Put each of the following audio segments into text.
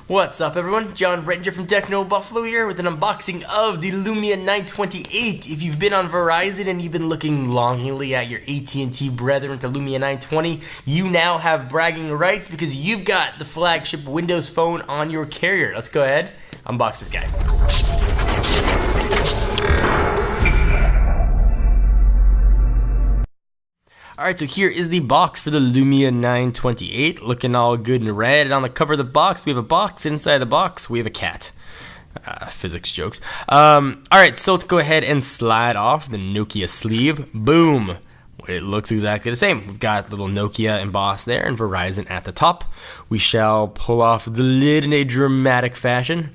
What's up, everyone? John Rettinger from Techno Buffalo here with an unboxing of the Lumia 928. If you've been on Verizon and you've been looking longingly at your AT&T brethren to Lumia 920, you now have bragging rights because you've got the flagship Windows phone on your carrier. Let's go ahead, unbox this guy. Alright, so here is the box for the Lumia 928, looking all good and red. And on the cover of the box, we have a box. Inside the box, we have a cat. Physics jokes. Alright, so let's go ahead and slide off the Nokia sleeve. Boom! It looks exactly the same. We've got little Nokia embossed there and Verizon at the top. We shall pull off the lid in a dramatic fashion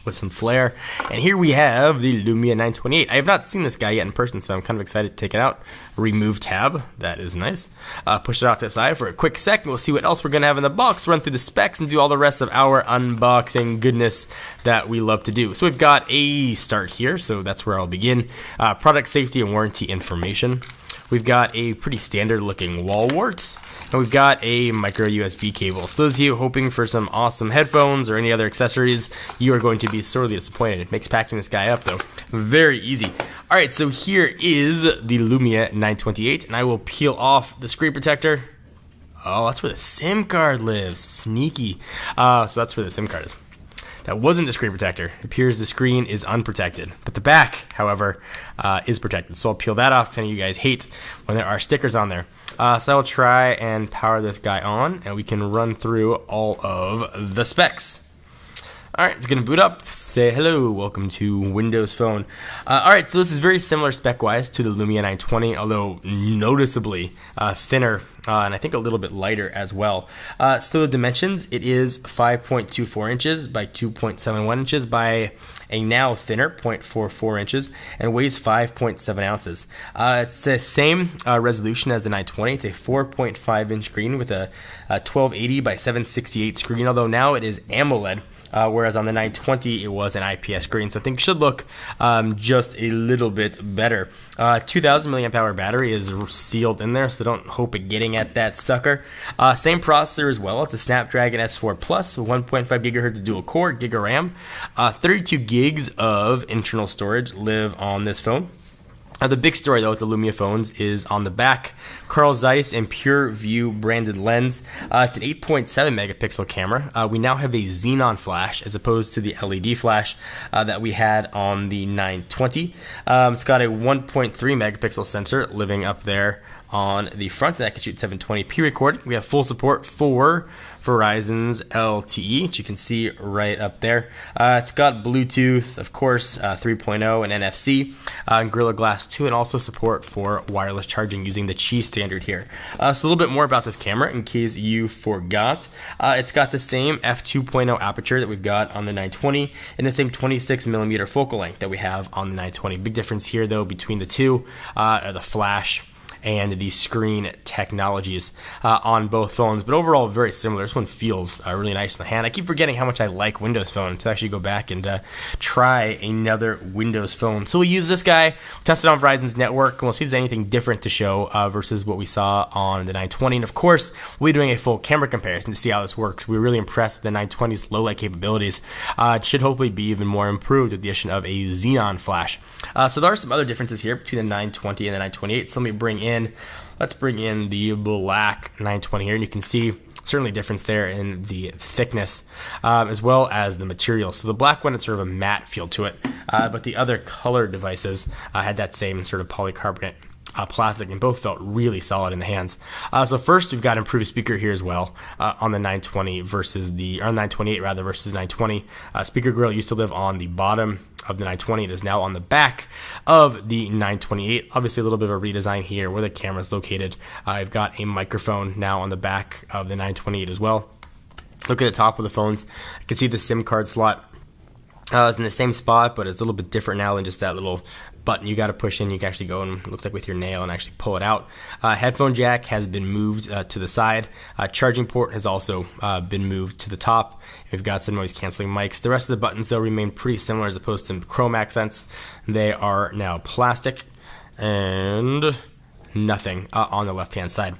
with some flair. And here we have the Lumia 928. I have not seen this guy yet in person, so I'm kind of excited to take it out. Remove tab. That is nice. Push it off to the side for a quick sec. We'll see what else we're going to have in the box, run through the specs, and do all the rest of our unboxing goodness that we love to do. So we've got a start here, so that's where I'll begin. Product safety and warranty information. We've got a pretty standard looking wall wart. And we've got a micro USB cable. So those of you hoping for some awesome headphones or any other accessories, you are going to be sorely disappointed. It makes packing this guy up, though, very easy. All right, so here is the Lumia 928, and I will peel off the screen protector. Oh, that's where the SIM card lives. Sneaky. So that's where the SIM card is. That wasn't the screen protector. It appears the screen is unprotected, but the back, however, is protected. So I'll peel that off. Some of you guys hate when there are stickers on there. So I'll try and power this guy on, and we can run through all of the specs. Alright, it's going to boot up. Say hello. Welcome to Windows Phone. Alright, so this is very similar spec-wise to the Lumia 920, although noticeably thinner and I think a little bit lighter as well. So the dimensions, it is 5.24 inches by 2.71 inches by a now thinner 0.44 inches and weighs 5.7 ounces. It's the same resolution as the 920. It's a 4.5 inch screen with a 1280 by 768 screen, although now it is AMOLED. Whereas on the 920 it was an IPS screen, so I think it should look just a little bit better. 2000 milliamp hour battery is sealed in there, so don't hope it getting at that sucker. Same processor as well. It's a Snapdragon S4 Plus, 1.5 gigahertz dual core, Giga RAM. 32 gigs of internal storage live on this phone. The big story, though, with the Lumia phones is on the back. Carl Zeiss and Pure View branded lens. It's an 8.7 megapixel camera. We now have a xenon flash as opposed to the LED flash that we had on the 920. It's got a 1.3 megapixel sensor living up there on the front, and that can shoot 720p recording. We have full support for Verizon's LTE, which you can see right up there. It's got Bluetooth, of course, 3.0 and NFC, and Gorilla Glass 2, and also support for wireless charging using the Qi standard here. So a little bit more about this camera in case you forgot. It's got the same f2.0 aperture that we've got on the 920 and the same 26mm focal length that we have on the 920. Big difference here, though, between the two are the flash and the screen technologies on both phones, but overall very similar. This one feels really nice in the hand. I keep forgetting how much I like Windows Phone to actually go back and try another Windows Phone. So we'll use this guy, we'll test it on Verizon's network, and we'll see if there's anything different to show versus what we saw on the 920. And of course, we'll be doing a full camera comparison to see how this works. We were really impressed with the 920's low light capabilities. It should hopefully be even more improved with the addition of a xenon flash. So there are some other differences here between the 920 and the 928. So let's bring in the black 920 here, and you can see certainly a difference there in the thickness as well as the material. So the black one had sort of a matte feel to it, but the other color devices had that same sort of polycarbonate plastic, and both felt really solid in the hands. So first, we've got improved speaker here as well on the 920 versus the 928 rather versus 920. Speaker grill used to live on the bottom of the 920. It is now on the back of the 928. Obviously, a little bit of a redesign here where the camera is located. I've got a microphone now on the back of the 928 as well. Look at the top of the phones. You can see the SIM card slot is in the same spot, but it's a little bit different now than just that little button you got to push in. You can actually go and, it looks like with your nail, and actually pull it out. Headphone jack has been moved to the side. Charging port has also been moved to the top. We've got some noise canceling mics. The rest of the buttons, though, remain pretty similar as opposed to chrome accents. They are now plastic and nothing on the left hand side.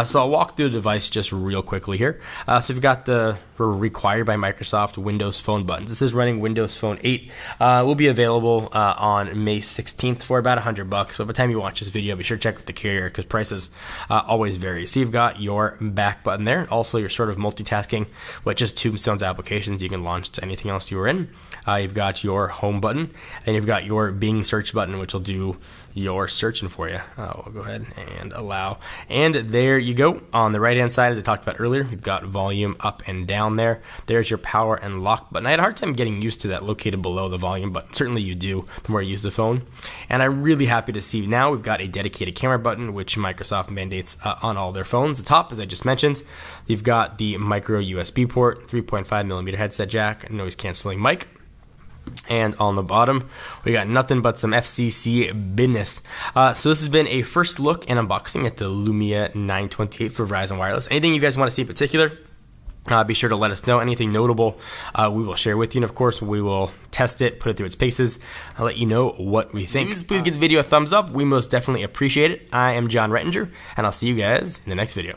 So I'll walk through the device just real quickly here. So we've got the required by Microsoft Windows Phone buttons. This is running Windows Phone 8. It will be available on May 16th for about $100. But by the time you watch this video, be sure to check with the carrier because prices always vary. So you've got your back button there. Also, your sort of multitasking with just Tombstone's applications you can launch to anything else you were in. You've got your home button, and you've got your Bing search button, which will do your searching for you. We'll go ahead and allow. And there you go. On the right hand side, as I talked about earlier, you've got volume up and down there. There's your power and lock button. I had a hard time getting used to that located below the volume, but certainly you do the more you use the phone. And I'm really happy to see now we've got a dedicated camera button, which Microsoft mandates on all their phones. The top, as I just mentioned, you've got the micro USB port, 3.5mm headset jack, noise canceling mic. And on the bottom, we got nothing but some FCC business. So this has been a first look and unboxing at the Lumia 928 for Verizon Wireless. Anything you guys want to see in particular, be sure to let us know. Anything notable, we will share with you. And of course, we will test it, put it through its paces. I'll let you know what we think. Please give the video a thumbs up. We most definitely appreciate it. I am John Rettinger, and I'll see you guys in the next video.